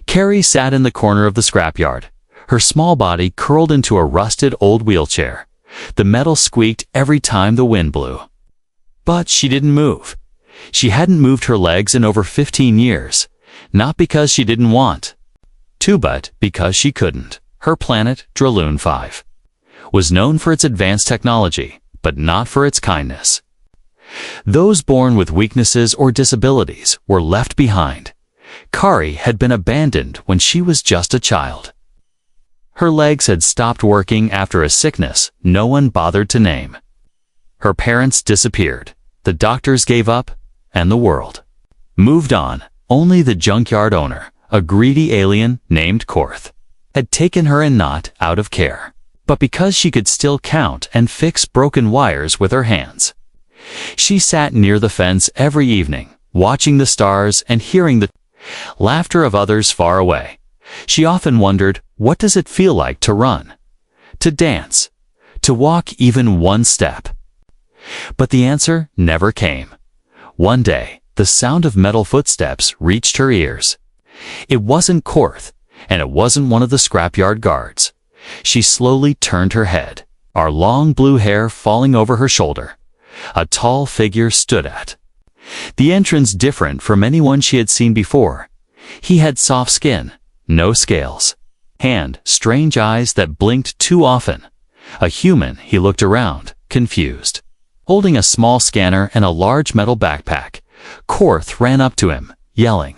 Carrie sat in the corner of the scrapyard, her small body curled into a rusted old wheelchair. The metal squeaked every time the wind blew. But she didn't move. She hadn't moved her legs in over 15 years, not because she didn't want to, but because she couldn't. Her planet, Draloon 5, was known for its advanced technology, but not for its kindness. Those born with weaknesses or disabilities were left behind. Kari had been abandoned when she was just a child. Her legs had stopped working after a sickness no one bothered to name. Her parents disappeared, the doctors gave up, and the world moved on. Only the junkyard owner, a greedy alien named Korth, had taken her and not out of care, but because she could still count and fix broken wires with her hands. She sat near the fence every evening, watching the stars and hearing the laughter of others far away. She often wondered, what does it feel like to run, to dance, to walk even one step? But the answer never came. One day, the sound of metal footsteps reached her ears. It wasn't Korth, and it wasn't one of the scrapyard guards. She slowly turned her head, our long blue hair falling over her shoulder. A tall figure stood at the entrance, different from anyone she had seen before. He had soft skin, no scales, and strange eyes that blinked too often. A human, he looked around, confused. Holding a small scanner and a large metal backpack, Korth ran up to him, yelling.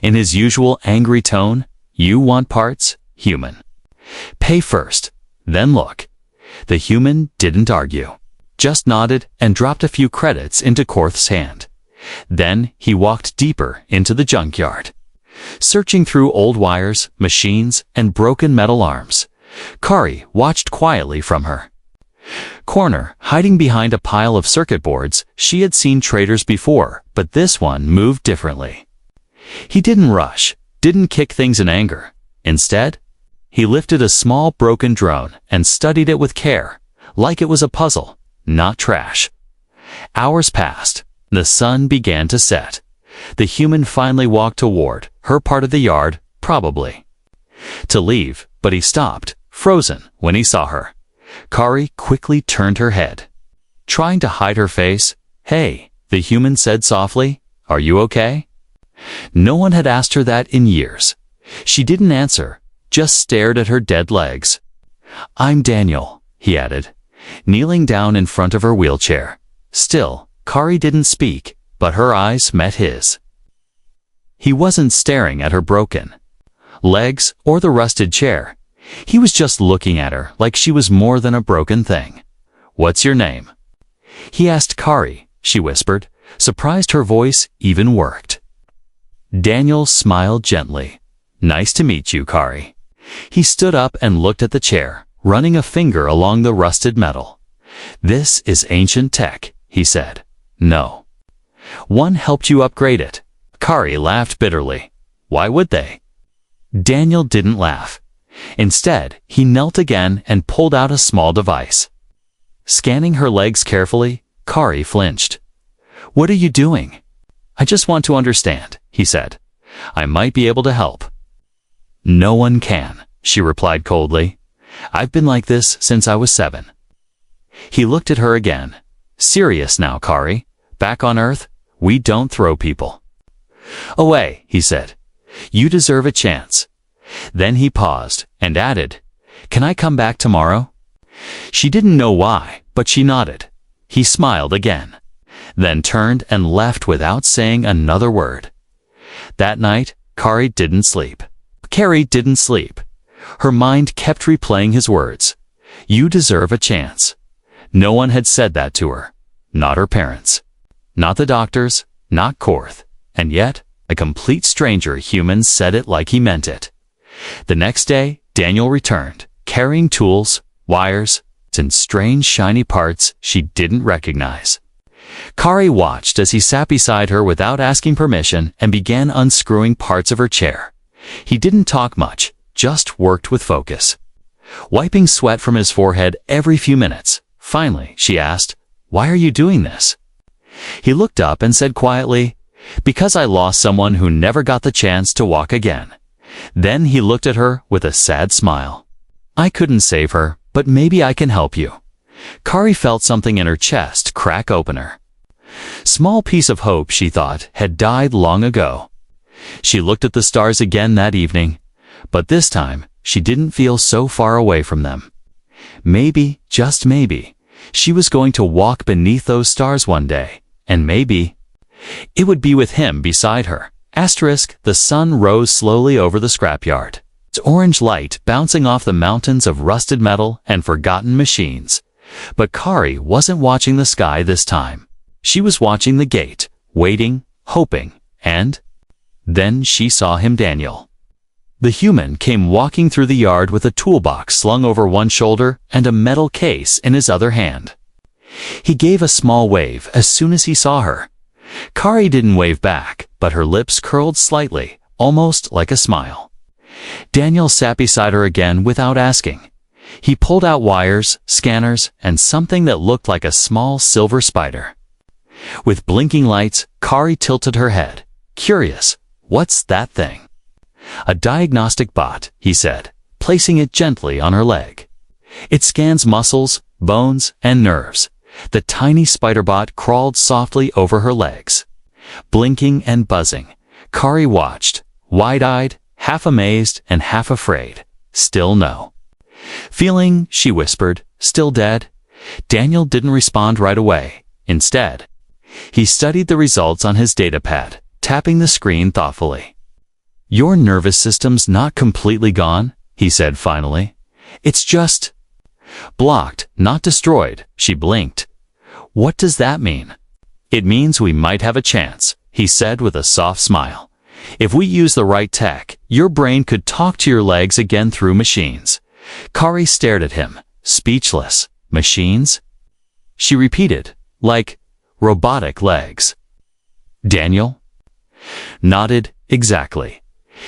In his usual angry tone, "You want parts, human? Pay first, then look." The human didn't argue, just nodded and dropped a few credits into Korth's hand. Then he walked deeper into the junkyard, searching through old wires, machines, and broken metal arms. Kari watched quietly from her corner, hiding behind a pile of circuit boards. She had seen traders before, but this one moved differently. He didn't rush, didn't kick things in anger. Instead, he lifted a small broken drone and studied it with care, like it was a puzzle, not trash. Hours passed. The sun began to set. The human finally walked toward her part of the yard, probably to leave, but he stopped, frozen, when he saw her. Kari quickly turned her head, trying to hide her face. "Hey," the human said softly, "are you okay?" No one had asked her that in years. She didn't answer, just stared at her dead legs. "I'm Daniel," he added, kneeling down in front of her wheelchair. Still, Kari didn't speak, but her eyes met his. He wasn't staring at her broken legs or the rusted chair. He was just looking at her like she was more than a broken thing. "What's your name?" he asked Kari. She whispered, surprised her voice even worked. Daniel smiled gently. "Nice to meet you, Kari." He stood up and looked at the chair, running a finger along the rusted metal. "This is ancient tech," he said. "No one helped you upgrade it." Kari laughed bitterly. "Why would they?" Daniel didn't laugh. Instead, he knelt again and pulled out a small device. Scanning her legs carefully, Kari flinched. "What are you doing?" "I just want to understand," he said. "I might be able to help." "No one can," she replied coldly. "I've been like this since I was 7. He looked at her again. "Serious now, Kari. Back on Earth, we don't throw people away," he said. "You deserve a chance." Then he paused and added, "Can I come back tomorrow?" She didn't know why, but she nodded. He smiled again, then turned and left without saying another word. That night, Kari didn't sleep. Her mind kept replaying his words. "You deserve a chance." No one had said that to her. Not her parents. Not the doctors. Not Korth. And yet, a complete stranger human said it like he meant it. The next day, Daniel returned, carrying tools, wires, and strange shiny parts she didn't recognize. Kari watched as he sat beside her without asking permission and began unscrewing parts of her chair. He didn't talk much, just worked with focus, wiping sweat from his forehead every few minutes. Finally, she asked, "Why are you doing this?" He looked up and said quietly, "Because I lost someone who never got the chance to walk again. Then he looked at her with a sad smile. I couldn't save her, but maybe I can help you. Kari felt something in her chest crack open her. Small piece of hope, she thought, had died long ago. She looked at the stars again that evening, but this time she didn't feel so far away from them. Maybe, just maybe, she was going to walk beneath those stars one day, and maybe it would be with him beside her. The sun rose slowly over the scrapyard, its orange light bouncing off the mountains of rusted metal and forgotten machines. But Kari wasn't watching the sky this time. She was watching the gate, waiting, hoping, and then she saw him, Daniel. The human came walking through the yard with a toolbox slung over one shoulder and a metal case in his other hand. He gave a small wave as soon as he saw her. Kari didn't wave back, but her lips curled slightly, almost like a smile. Daniel sat beside her again without asking. He pulled out wires, scanners, and something that looked like a small silver spider. With blinking lights, Kari tilted her head. Curious, what's that thing? A diagnostic bot, he said, placing it gently on her leg. It scans muscles, bones, and nerves. The tiny spider bot crawled softly over her legs. Blinking and buzzing, Kari watched, wide-eyed, half amazed and half afraid. Still no. Feeling, she whispered, still dead? Daniel didn't respond right away. Instead, he studied the results on his datapad, tapping the screen thoughtfully. Your nervous system's not completely gone, he said finally. It's just blocked, not destroyed, she blinked. What does that mean? It means we might have a chance, he said with a soft smile. If we use the right tech, your brain could talk to your legs again through machines. Kari stared at him, speechless. Machines? She repeated, like robotic legs. Daniel nodded, exactly.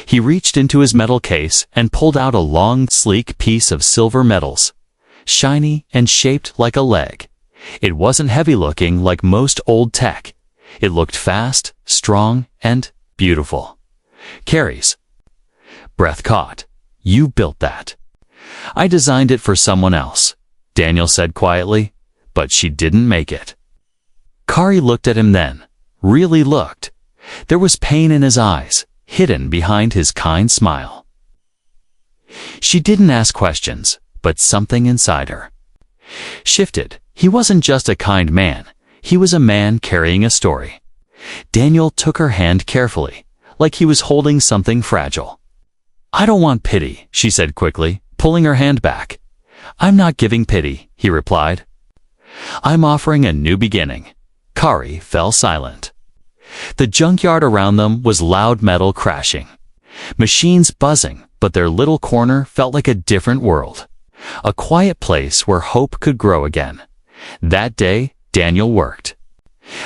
He reached into his metal case and pulled out a long, sleek piece of silver metals, shiny and shaped like a leg. It wasn't heavy-looking like most old tech. It looked fast, strong, and beautiful. Kari's breath caught. You built that. I designed it for someone else, Daniel said quietly, but she didn't make it. Kari looked at him then, really looked. There was pain in his eyes, hidden behind his kind smile. She didn't ask questions, but something inside her shifted. He wasn't just a kind man, he was a man carrying a story. Daniel took her hand carefully, like he was holding something fragile. I don't want pity, she said quickly, pulling her hand back. I'm not giving pity, he replied. I'm offering a new beginning. Kari fell silent. The junkyard around them was loud metal crashing. Machines buzzing, but their little corner felt like a different world. A quiet place where hope could grow again. That day, Daniel worked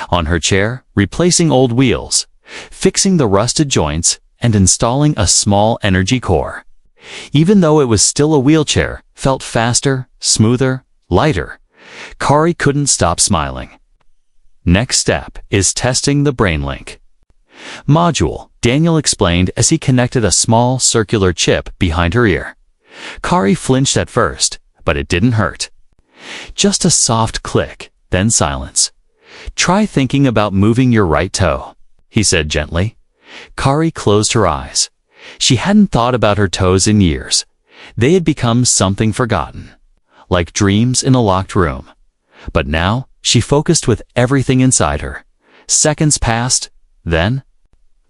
on her chair, replacing old wheels, fixing the rusted joints, and installing a small energy core. Even though it was still a wheelchair, felt faster, smoother, lighter. Kari couldn't stop smiling. Next step is testing the BrainLink module, Daniel explained as he connected a small circular chip behind her ear. Kari flinched at first, but it didn't hurt. Just a soft click, then silence. Try thinking about moving your right toe, he said gently. Kari closed her eyes. She hadn't thought about her toes in years. They had become something forgotten, like dreams in a locked room. But now, she focused with everything inside her. Seconds passed, then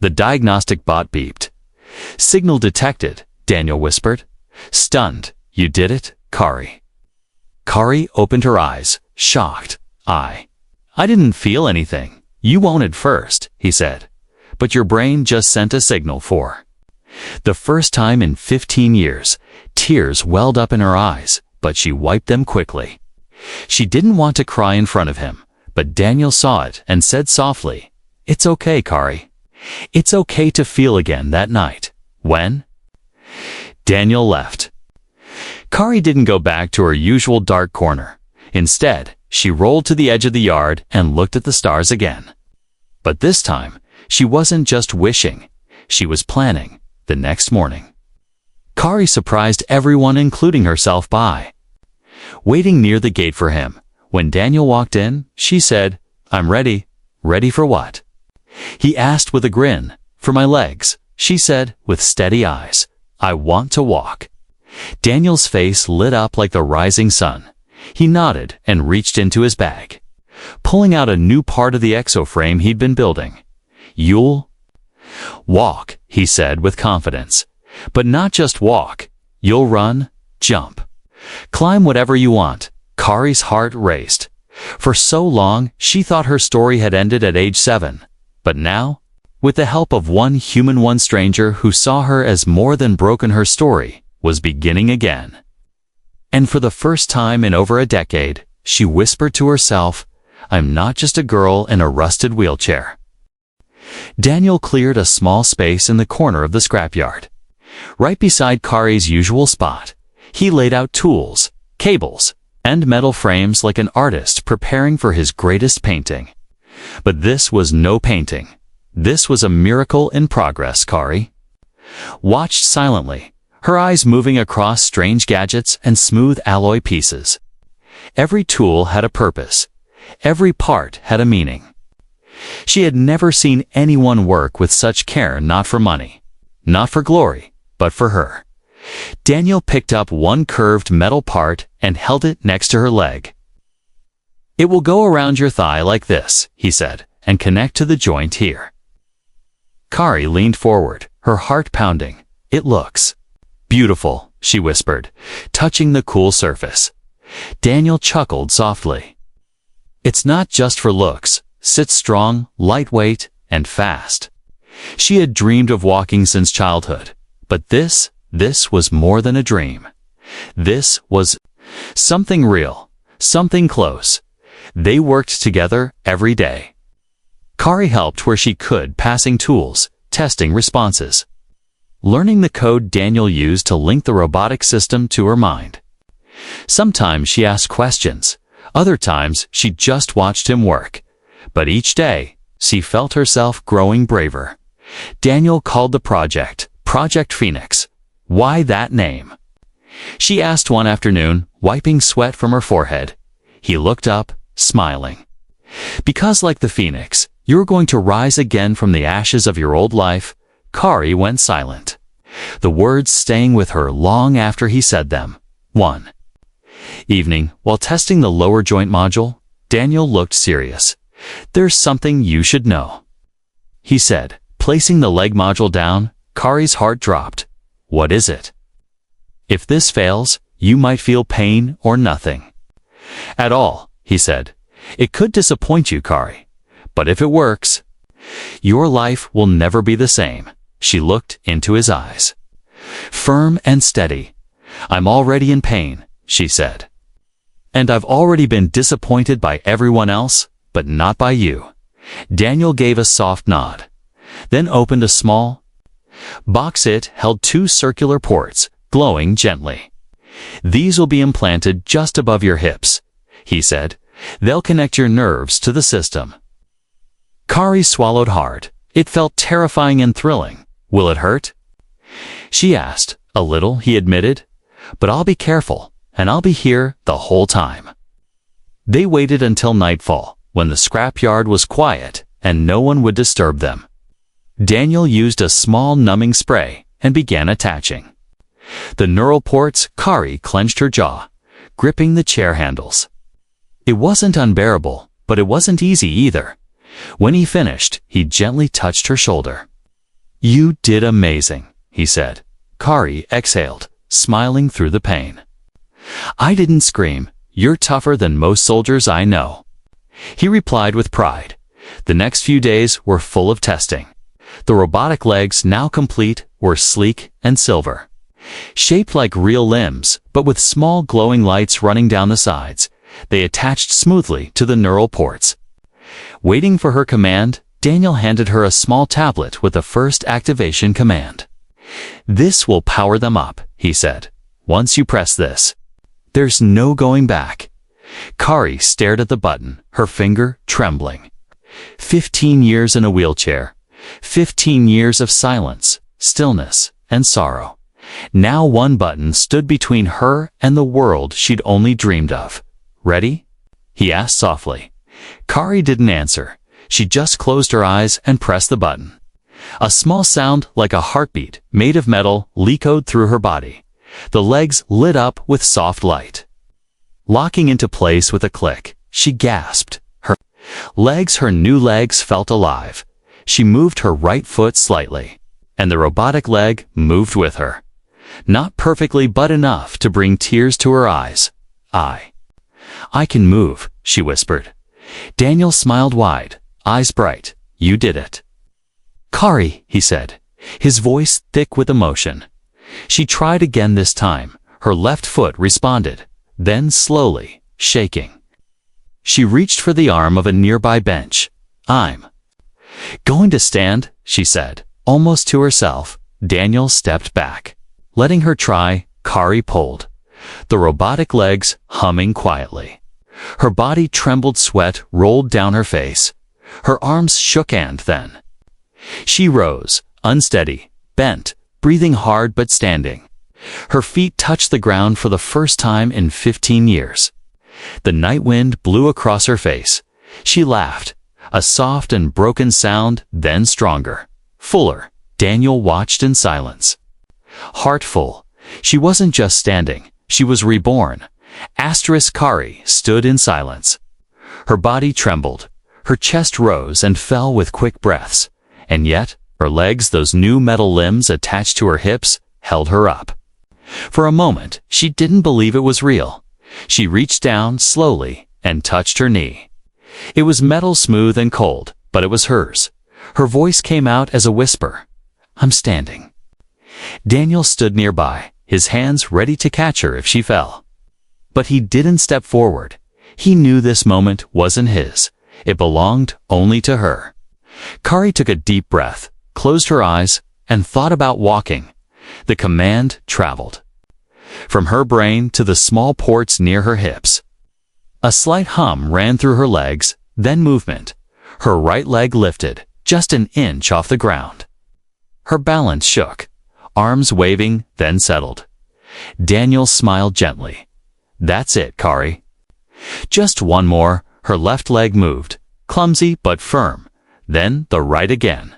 the diagnostic bot beeped. Signal detected, Daniel whispered. Stunned, you did it, Kari. Kari opened her eyes, shocked. I didn't feel anything. You wanted first, he said. But your brain just sent a signal for. The first time in 15 years, tears welled up in her eyes, but she wiped them quickly. She didn't want to cry in front of him, but Daniel saw it and said softly, It's okay, Kari. It's okay to feel again that night. When? Daniel left. Kari didn't go back to her usual dark corner. Instead, she rolled to the edge of the yard and looked at the stars again. But this time, she wasn't just wishing. She was planning. The next morning, Kari surprised everyone, including herself, by waiting near the gate for him. When Daniel walked in, she said, "I'm ready." "Ready for what?" he asked with a grin. "For my legs," she said with steady eyes. "I want to walk." Daniel's face lit up like the rising sun. He nodded and reached into his bag, pulling out a new part of the exoframe he'd been building. "You'll walk," he said with confidence. "But not just walk. You'll run, jump, climb, whatever you want." Kari's heart raced. For so long, she thought her story had ended at age 7. But now, with the help of one human, one stranger who saw her as more than broken, her story was beginning again. And for the first time in over a decade, she whispered to herself, "I'm not just a girl in a rusted wheelchair." Daniel cleared a small space in the corner of the scrapyard, right beside Kari's usual spot. He laid out tools, cables, and metal frames like an artist preparing for his greatest painting. But this was no painting. This was a miracle in progress. Kari watched silently, her eyes moving across strange gadgets and smooth alloy pieces. Every tool had a purpose. Every part had a meaning. She had never seen anyone work with such care, not for money, not for glory, but for her. Daniel picked up one curved metal part and held it next to her leg. "It will go around your thigh like this," he said, "and connect to the joint here." Kari leaned forward, her heart pounding. "It looks beautiful," she whispered, touching the cool surface. Daniel chuckled softly. "It's not just for looks. Sit strong, lightweight, and fast." She had dreamed of walking since childhood, but this was more than a dream. This was something real, something close. They worked together every day. Kari helped where she could, passing tools, testing responses, learning the code Daniel used to link the robotic system to her mind. Sometimes she asked questions, other times she just watched him work. But each day, she felt herself growing braver. Daniel called the project Project Phoenix. Why that name? She asked one afternoon, wiping sweat from her forehead. He looked up, smiling. "Because like the phoenix, you're going to rise again from the ashes of your old life." Kari went silent, the words staying with her long after he said them. One evening, while testing the lower joint module, Daniel looked serious. "There's something you should know," he said, placing the leg module down. Kari's heart dropped. "What is it?" "If this fails, you might feel pain or nothing at all," he said. "It could disappoint you, Kari. But if it works, your life will never be the same." She looked into his eyes, firm and steady. "I'm already in pain," she said. "And I've already been disappointed by everyone else, but not by you." Daniel gave a soft nod, then opened a small box. It held 2 circular ports, glowing gently. "These will be implanted just above your hips," he said. "They'll connect your nerves to the system." Kari swallowed hard. It felt terrifying and thrilling. "Will it hurt?" she asked. "A little," he admitted. "But I'll be careful, and I'll be here the whole time." They waited until nightfall, when the scrapyard was quiet and no one would disturb them. Daniel used a small numbing spray and began attaching the neural ports. Kari clenched her jaw, gripping the chair handles. It wasn't unbearable, but it wasn't easy either. When he finished, he gently touched her shoulder. "You did amazing," he said. Kari exhaled, smiling through the pain. "I didn't scream. You're tougher than most soldiers I know," he replied with pride. The next few days were full of testing. The robotic legs, now complete, were sleek and silver, shaped like real limbs, but with small glowing lights running down the sides. They attached smoothly to the neural ports. Waiting for her command, Daniel handed her a small tablet with the first activation command. "This will power them up," he said. "Once you press this, there's no going back." Kari stared at the button, her finger trembling. 15 years in a wheelchair. 15 years of silence, stillness, and sorrow. Now one button stood between her and the world she'd only dreamed of. "Ready?" he asked softly. Kari didn't answer. She just closed her eyes and pressed the button. A small sound like a heartbeat, made of metal, echoed through her body. The legs lit up with soft light. Locking into place with a click, she gasped. Her new legs felt alive. She moved her right foot slightly, and the robotic leg moved with her. Not perfectly, but enough to bring tears to her eyes. I can move," she whispered. Daniel smiled wide, eyes bright. "You did it." "Kari," he said, his voice thick with emotion. She tried again this time. Her left foot responded, then slowly, shaking. She reached for the arm of a nearby bench. "I'm going to stand," she said, almost to herself. Daniel stepped back. Letting her try, Kari pulled. The robotic legs humming quietly. Her body trembled, sweat rolled down her face. Her arms shook, and then she rose, unsteady, bent, breathing hard but standing. Her feet touched the ground for the first time in 15 years. The night wind blew across her face. She laughed, a soft and broken sound, then stronger, fuller. Daniel watched in silence. Heart full. She wasn't just standing, she was reborn. Kari stood in silence. Her body trembled. Her chest rose and fell with quick breaths. And yet, her legs, those new metal limbs attached to her hips, held her up. For a moment, she didn't believe it was real. She reached down slowly and touched her knee. It was metal, smooth and cold, but it was hers. Her voice came out as a whisper. "I'm standing." Daniel stood nearby, his hands ready to catch her if she fell. But he didn't step forward. He knew this moment wasn't his. It belonged only to her. Kari took a deep breath, closed her eyes, and thought about walking. The command traveled from her brain to the small ports near her hips. A slight hum ran through her legs, then movement. Her right leg lifted, just an inch off the ground. Her balance shook, arms waving, then settled. Daniel smiled gently. "That's it, Kari." Just one more. Her left leg moved, clumsy but firm, then the right again.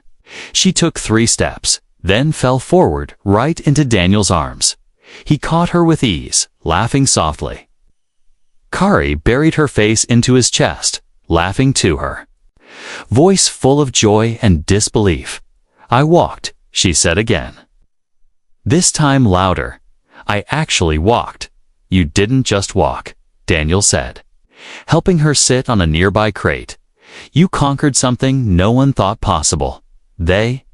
She took 3 steps, then fell forward right into Daniel's arms. He caught her with ease, laughing softly. Kari buried her face into his chest, laughing to her. Voice full of joy and disbelief. "I walked," she said again. This time louder. "I actually walked." "You didn't just walk," Daniel said, helping her sit on a nearby crate. "You conquered something no one thought possible." They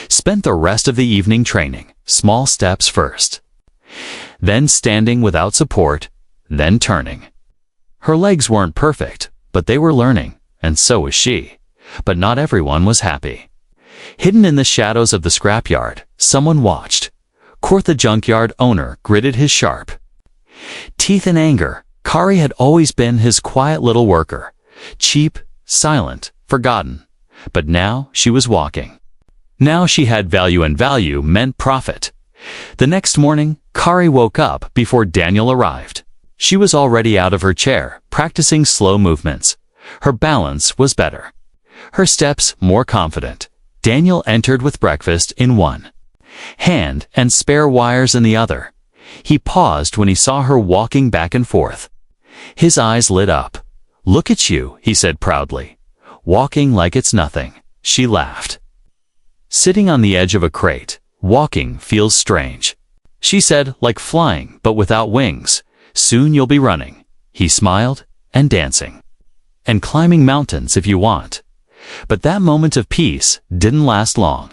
spent the rest of the evening training, small steps first, then standing without support, then turning. Her legs weren't perfect, but they were learning, and so was she. But not everyone was happy. Hidden in the shadows of the scrapyard, someone watched. Court, the junkyard owner, gritted his sharp teeth in anger. Kari had always been his quiet little worker, cheap, silent, forgotten. But now she was walking. Now she had value, and value meant profit. The next morning, Kari woke up before Daniel arrived. She was already out of her chair, practicing slow movements. Her balance was better, her steps more confident. Daniel entered with breakfast in one hand and spare wires in the other. He paused when he saw her walking back and forth. His eyes lit up. "Look at you," he said proudly. "Walking like it's nothing." She laughed. "Sitting on the edge of a crate, walking feels strange," she said, "like flying but without wings. Soon you'll be running." He smiled, "and dancing. And climbing mountains if you want." But that moment of peace didn't last long.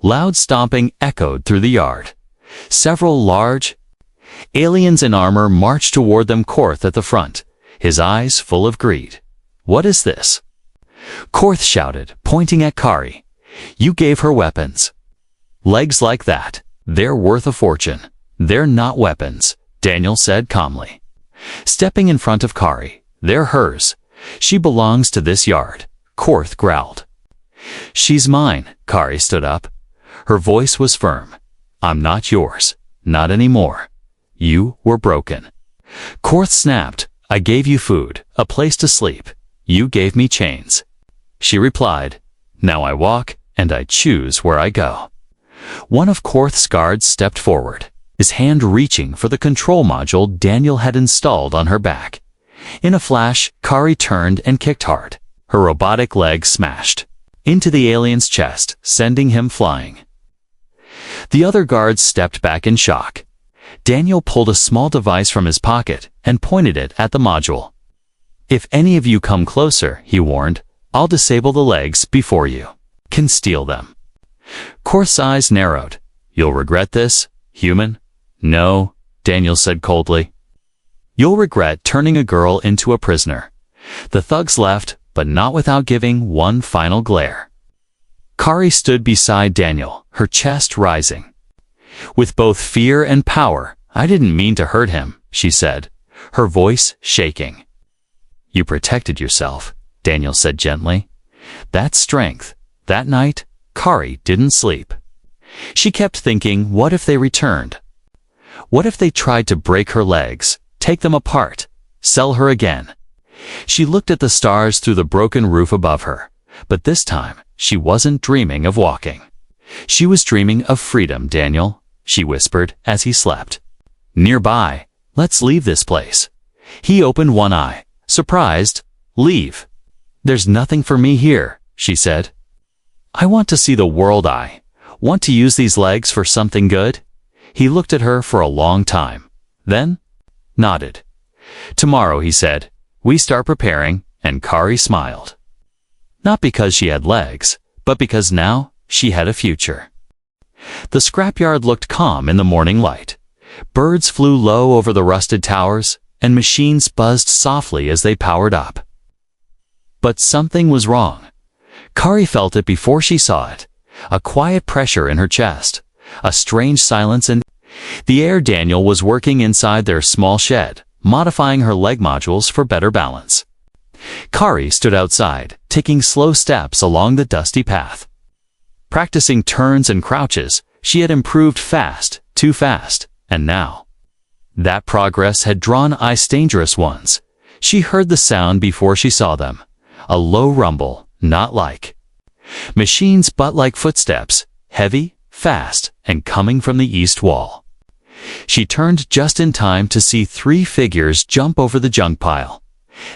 Loud stomping echoed through the yard. Several large aliens in armor marched toward them, Korth at the front, his eyes full of greed. "What is this?" Korth shouted, pointing at Kari. "You gave her weapons. Legs like that. They're worth a fortune." "They're not weapons," Daniel said calmly, stepping in front of Kari. "They're hers. She belongs to this yard," Korth growled. "She's mine." Kari stood up. Her voice was firm. I'm not yours. Not anymore. You were broken. Korth snapped. I gave you food, a place to sleep. You gave me chains. She replied, now I walk, and I choose where I go. One of Korth's guards stepped forward, his hand reaching for the control module Daniel had installed on her back. In a flash, Kari turned and kicked hard. Her robotic leg smashed into the alien's chest, sending him flying. The other guards stepped back in shock. Daniel pulled a small device from his pocket and pointed it at the module. If any of you come closer, he warned, I'll disable the legs before you can steal them. Korth's eyes narrowed. You'll regret this, human? No, Daniel said coldly. You'll regret turning a girl into a prisoner. The thugs left, but not without giving one final glare. Kari stood beside Daniel, her chest rising. With both fear and power, I didn't mean to hurt him, she said, her voice shaking. You protected yourself, Daniel said gently. That's strength. That night, Kari didn't sleep. She kept thinking, what if they returned? What if they tried to break her legs, take them apart, sell her again? She looked at the stars through the broken roof above her, but this time she wasn't dreaming of walking. She was dreaming of freedom, Daniel, she whispered as he slept. Nearby, let's leave this place. He opened one eye, surprised. Leave. There's nothing for me here, she said. I want to see the world. I want to use these legs for something good. He looked at her for a long time, then nodded. Tomorrow, he said, we start preparing, and Kari smiled. Not because she had legs, but because now she had a future. The scrapyard looked calm in the morning light. Birds flew low over the rusted towers, and machines buzzed softly as they powered up. But something was wrong. Kari felt it before she saw it, a quiet pressure in her chest, a strange silence in the air. Daniel was working inside their small shed, modifying her leg modules for better balance. Kari stood outside, taking slow steps along the dusty path. Practicing turns and crouches, she had improved fast, too fast, and now that progress had drawn eyes dangerous ones. She heard the sound before she saw them, a low rumble, not like machines but like footsteps, heavy, fast, and coming from the east wall. She turned just in time to see 3 figures jump over the junk pile.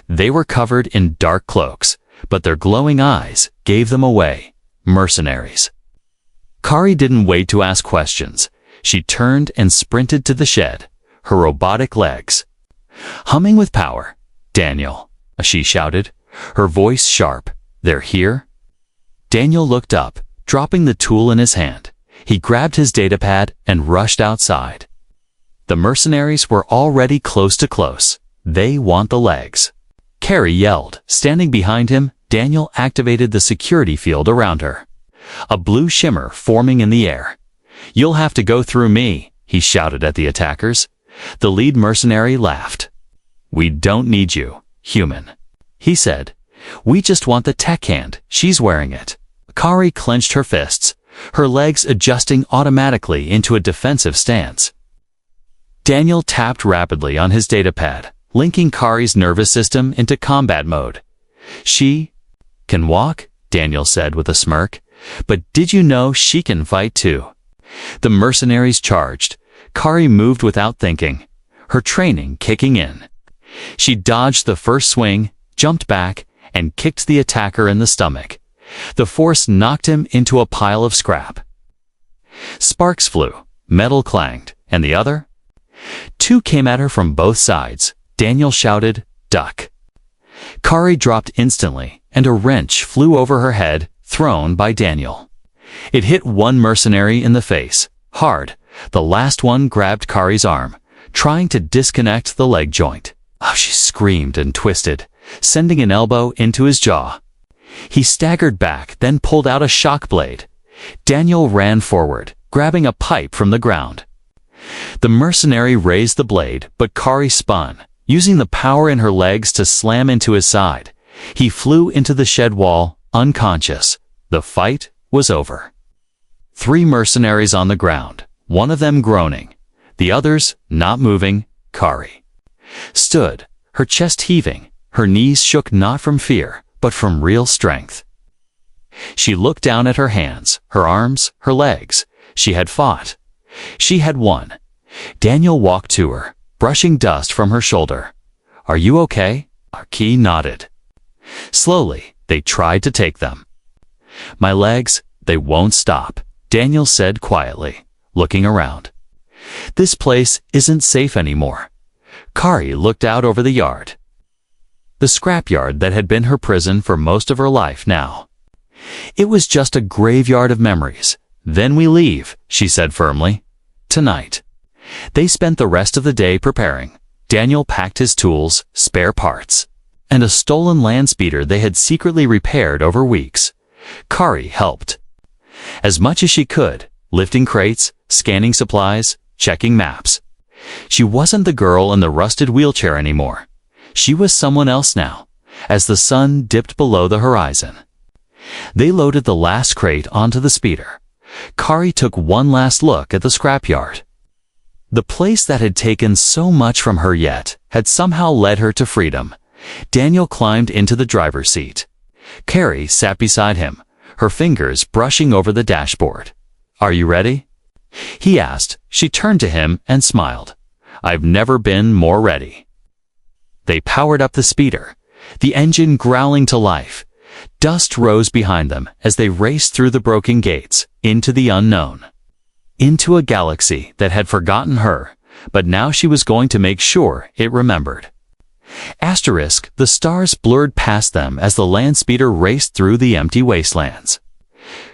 They were covered in dark cloaks, but their glowing eyes gave them away. Mercenaries. Kari didn't wait to ask questions. She turned and sprinted to the shed, her robotic legs humming with power. Daniel, she shouted, her voice sharp. They're here? Daniel looked up, dropping the tool in his hand. He grabbed his datapad and rushed outside. The mercenaries were already close to close. They want the legs. Kari yelled. Standing behind him, Daniel activated the security field around her. A blue shimmer forming in the air. You'll have to go through me, he shouted at the attackers. The lead mercenary laughed. We don't need you, human, he said. We just want the tech hand. She's wearing it. Kari clenched her fists, her legs adjusting automatically into a defensive stance. Daniel tapped rapidly on his datapad, linking Kari's nervous system into combat mode. She can walk, Daniel said with a smirk. But did you know she can fight too? The mercenaries charged. Kari moved without thinking, her training kicking in. She dodged the first swing, jumped back, and kicked the attacker in the stomach. The force knocked him into a pile of scrap. Sparks flew, metal clanged, and the other? 2 came at her from both sides. Daniel shouted, duck. Kari dropped instantly, and a wrench flew over her head, thrown by Daniel. It hit one mercenary in the face, hard. The last one grabbed Kari's arm, trying to disconnect the leg joint. Oh, she screamed and twisted, sending an elbow into his jaw. He staggered back, then pulled out a shock blade. Daniel ran forward, grabbing a pipe from the ground. The mercenary raised the blade, but Kari spun, using the power in her legs to slam into his side. He flew into the shed wall, unconscious. The fight was over. 3 mercenaries on the ground, one of them groaning, the others not moving. Kari stood, her chest heaving, her knees shook not from fear, but from real strength. She looked down at her hands, her arms, her legs. She had fought. She had won. Daniel walked to her, brushing dust from her shoulder. "Are you okay?" Kari nodded. Slowly, they tried to take them. "My legs, they won't stop," Daniel said quietly, looking around. "This place isn't safe anymore." Kari looked out over the yard. The scrapyard that had been her prison for most of her life now. It was just a graveyard of memories. "Then we leave," she said firmly. "Tonight." They spent the rest of the day preparing. Daniel packed his tools, spare parts, and a stolen land speeder they had secretly repaired over weeks. Kari helped. As much as she could, lifting crates, scanning supplies, checking maps. She wasn't the girl in the rusted wheelchair anymore. She was someone else now, as the sun dipped below the horizon. They loaded the last crate onto the speeder. Kari took one last look at the scrapyard. The place that had taken so much from her yet had somehow led her to freedom. Daniel climbed into the driver's seat. Kari sat beside him, her fingers brushing over the dashboard. "Are you ready?" he asked. She turned to him and smiled. "I've never been more ready." They powered up the speeder, the engine growling to life. Dust rose behind them as they raced through the broken gates, into the unknown. Into a galaxy that had forgotten her, but now she was going to make sure it remembered. The stars blurred past them as the land speeder raced through the empty wastelands.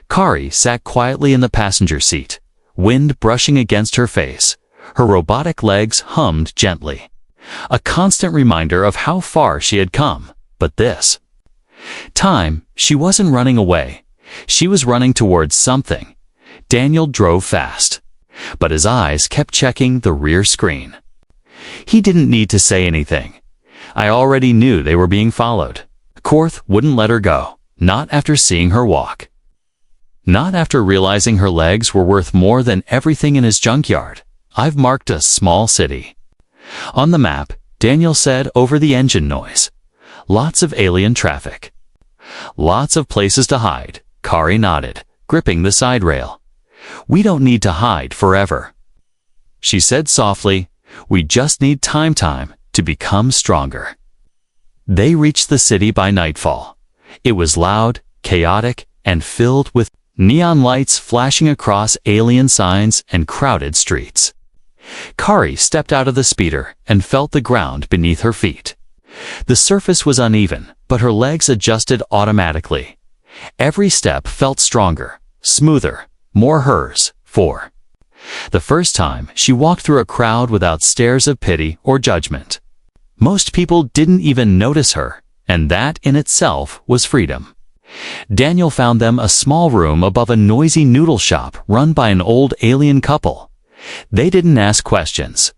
Kari sat quietly in the passenger seat, wind brushing against her face. Her robotic legs hummed gently. A constant reminder of how far she had come, but this time, she wasn't running away. She was running towards something. Daniel drove fast, but his eyes kept checking the rear screen. He didn't need to say anything. I already knew they were being followed. Korth wouldn't let her go, not after seeing her walk. Not after realizing her legs were worth more than everything in his junkyard. "I've marked a small city." On the map, Daniel said over the engine noise. "Lots of alien traffic. Lots of places to hide." Kari nodded, gripping the side rail. "We don't need to hide forever," she said softly. "We just need time to become stronger." They reached the city by nightfall. It was loud, chaotic, and filled with neon lights flashing across alien signs and crowded streets. Kari stepped out of the speeder and felt the ground beneath her feet. The surface was uneven, but her legs adjusted automatically. Every step felt stronger, smoother, more hers, for the first time she walked through a crowd without stares of pity or judgment. Most people didn't even notice her, and that in itself was freedom. Daniel found them a small room above a noisy noodle shop run by an old alien couple. They didn't ask questions.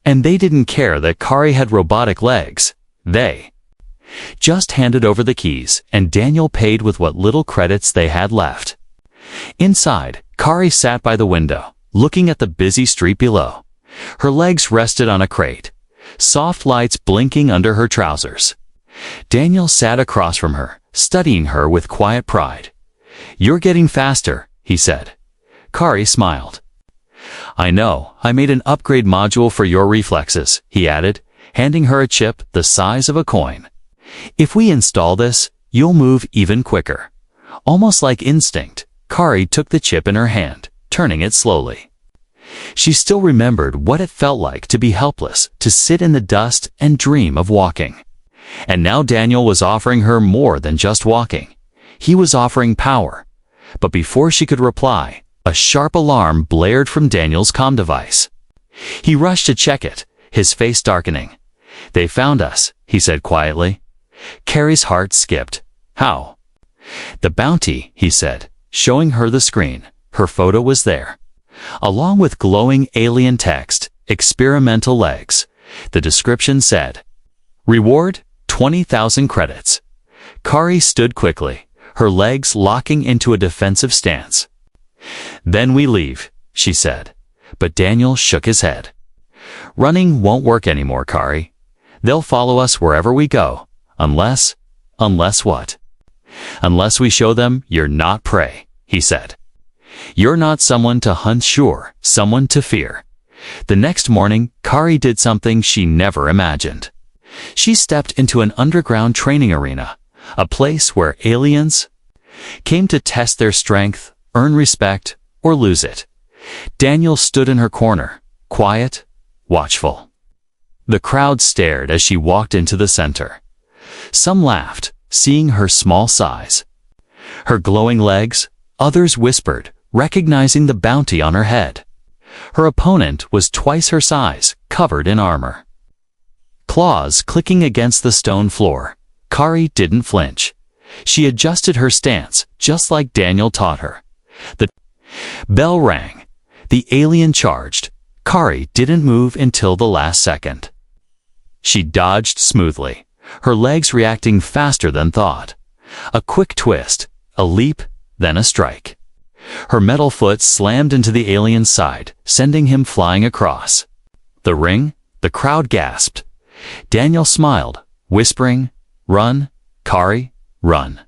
And they didn't care that Kari had robotic legs. They just handed over the keys, and Daniel paid with what little credits they had left. Inside, Kari sat by the window, looking at the busy street below. Her legs rested on a crate, soft lights blinking under her trousers. Daniel sat across from her, studying her with quiet pride. "You're getting faster," he said. Kari smiled. "I know, I made an upgrade module for your reflexes," he added, handing her a chip the size of a coin. "If we install this, you'll move even quicker." Almost like instinct, Kari took the chip in her hand, turning it slowly. She still remembered what it felt like to be helpless, to sit in the dust and dream of walking. And now Daniel was offering her more than just walking. He was offering power. But before she could reply, a sharp alarm blared from Daniel's comm device. He rushed to check it, his face darkening. "They found us," he said quietly. Kari's heart skipped. "How?" "The bounty," he said, showing her the screen. Her photo was there, along with glowing alien text, "Experimental legs." The description said, "Reward, 20,000 credits." Kari stood quickly, her legs locking into a defensive stance. "Then we leave," she said. But Daniel shook his head. Running won't work anymore, Kari. They'll follow us wherever we go. Unless what? Unless we show them you're not prey, he said. You're not someone to hunt, sure, someone to fear. The next morning, Kari did something she never imagined. She stepped into an underground training arena, a place where aliens came to test their strength, earn respect, or lose it. Daniel stood in her corner, quiet, watchful. The crowd stared as she walked into the center. Some laughed, seeing her small size. Her glowing legs, others whispered, recognizing the bounty on her head. Her opponent was twice her size, covered in armor. Claws clicking against the stone floor, Kari didn't flinch. She adjusted her stance, just like Daniel taught her. The bell rang. The alien charged. Kari didn't move until the last second. She dodged smoothly, her legs reacting faster than thought. A quick twist, a leap, then a strike. Her metal foot slammed into the alien's side, sending him flying across. The ring, the crowd gasped. Daniel smiled, whispering, "Run, Kari, run."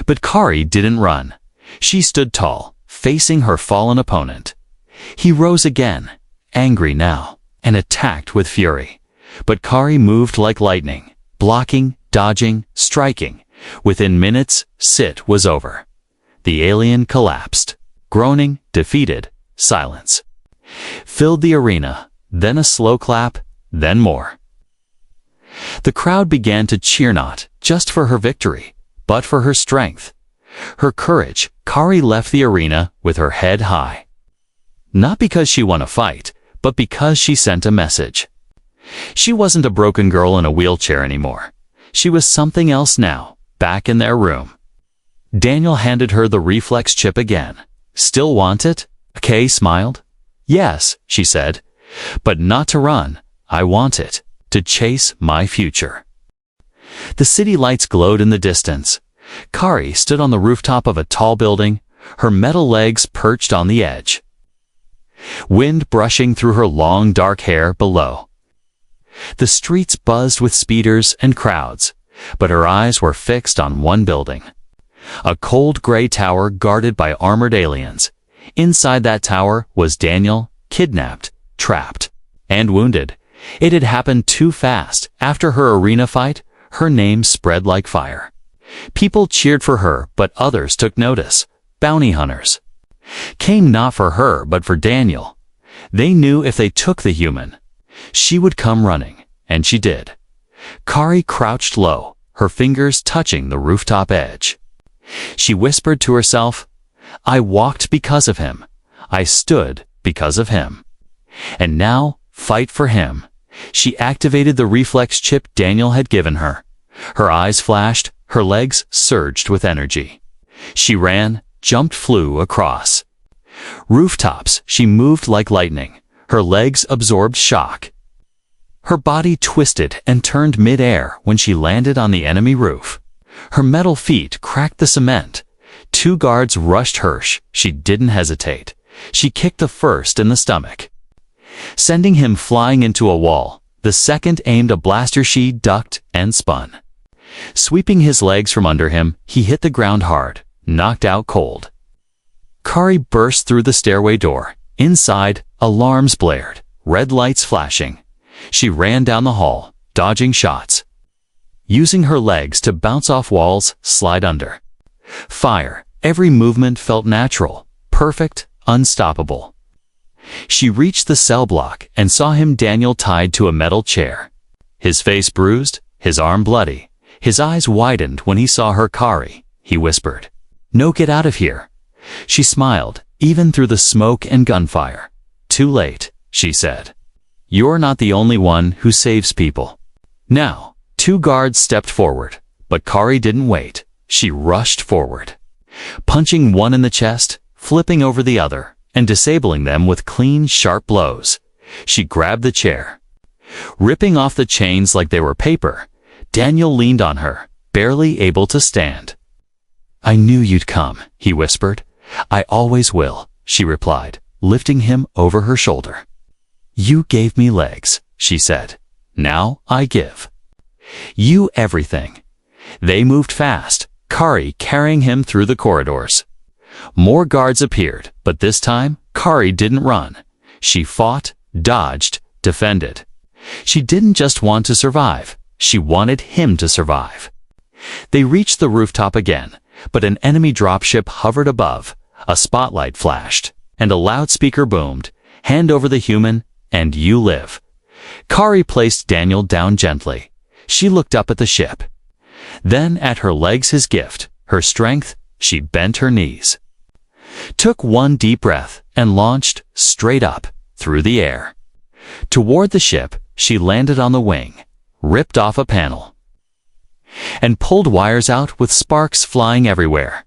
But Kari didn't run. She stood tall, facing her fallen opponent. He rose again, angry now, and attacked with fury. But Kari moved like lightning, blocking, dodging, striking. Within minutes, Sit was over. The alien collapsed. Groaning, defeated, silence filled the arena, then a slow clap, then more. The crowd began to cheer, not just for her victory, but for her strength. Her courage. Kari left the arena with her head high. Not because she won a fight, but because she sent a message. She wasn't a broken girl in a wheelchair anymore. She was something else now, back in their room. Daniel handed her the reflex chip again. "Still want it?" Kay smiled. "Yes," she said, "but not to run. I want it to chase my future." The city lights glowed in the distance. Kari stood on the rooftop of a tall building, her metal legs perched on the edge. Wind brushing through her long dark hair below. The streets buzzed with speeders and crowds, but her eyes were fixed on one building. A cold gray tower guarded by armored aliens. Inside that tower was Daniel, kidnapped, trapped, and wounded. It had happened too fast. After her arena fight, her name spread like fire. People cheered for her, but others took notice. Bounty hunters came not for her, but for Daniel. They knew if they took the human, she would come running, and she did. Kari crouched low, her fingers touching the rooftop edge. She whispered to herself, "I walked because of him. I stood because of him. And now, fight for him." She activated the reflex chip Daniel had given her. Her eyes flashed, her legs surged with energy. She ran, jumped, flew across rooftops. She moved like lightning. Her legs absorbed shock. Her body twisted and turned mid-air when she landed on the enemy roof. Her metal feet cracked the cement. 2 guards rushed her. She didn't hesitate. She kicked the first in the stomach, sending him flying into a wall. The second aimed a blaster. She ducked and spun. Sweeping his legs from under him, he hit the ground hard, knocked out cold. Kari burst through the stairway door. Inside, alarms blared, red lights flashing. She ran down the hall, dodging shots, using her legs to bounce off walls, slide under fire. Every movement felt natural, perfect, unstoppable. She reached the cell block and saw him, Daniel, tied to a metal chair. His face bruised, his arm bloody. His eyes widened when he saw her. "Kari," he whispered. "No, get out of here." She smiled, even through the smoke and gunfire. "Too late," she said. "You're not the only one who saves people." Now, 2 guards stepped forward, but Kari didn't wait. She rushed forward, punching one in the chest, flipping over the other, and disabling them with clean, sharp blows. She grabbed the chair, ripping off the chains like they were paper. Daniel leaned on her, barely able to stand. "I knew you'd come," he whispered. "I always will," she replied, lifting him over her shoulder. "You gave me legs," she said. "Now I give you everything." They moved fast, Kari carrying him through the corridors. More guards appeared, but this time, Kari didn't run. She fought, dodged, defended. She didn't just want to survive, she wanted him to survive. They reached the rooftop again, but an enemy dropship hovered above, a spotlight flashed, and a loudspeaker boomed, "Hand over the human, and you live." Kari placed Daniel down gently. She looked up at the ship. Then at her legs his gift, her strength, she bent her knees. Took one deep breath and launched, straight up, through the air. Toward the ship, she landed on the wing, ripped off a panel, and pulled wires out with sparks flying everywhere.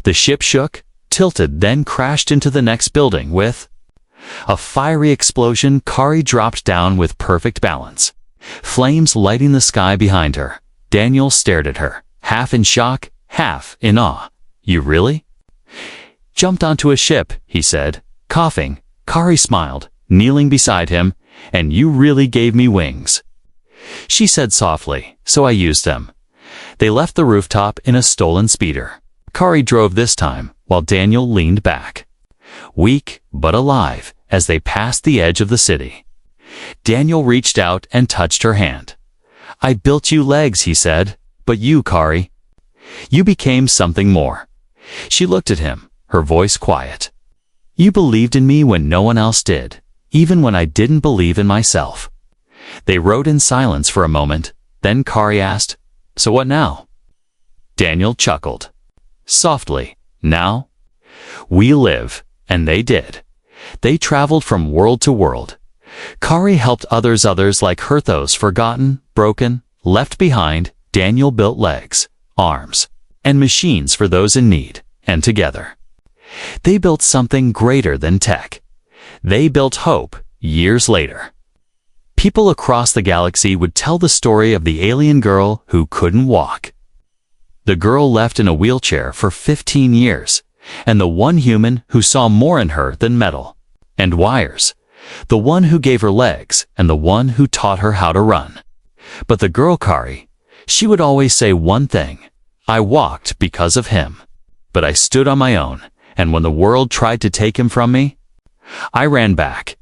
The ship shook, tilted, then crashed into the next building with a fiery explosion. Kari dropped down with perfect balance, flames lighting the sky behind her. Daniel stared at her, half in shock, half in awe. "You really jumped onto a ship," he said, coughing. Kari smiled, kneeling beside him. "And you really gave me wings," she said softly, "so I used them." They left the rooftop in a stolen speeder. Kari drove this time, while Daniel leaned back, weak but alive, as they passed the edge of the city. Daniel reached out and touched her hand. "I built you legs," he said, "but you, Kari, you became something more." She looked at him, her voice quiet. "You believed in me when no one else did, even when I didn't believe in myself." They rode in silence for a moment, then Kari asked, "So what now?" Daniel chuckled softly. "Now we live," and they did. They traveled from world to world. Kari helped others like her, those forgotten, broken, left behind. Daniel built legs, arms, and machines for those in need, and together they built something greater than tech. They built hope. Years later, people across the galaxy would tell the story of the alien girl who couldn't walk. The girl left in a wheelchair for 15 years, and the one human who saw more in her than metal and wires. The one who gave her legs, and the one who taught her how to run. But the girl Kari, she would always say one thing: "I walked because of him. But I stood on my own, and when the world tried to take him from me, I ran back,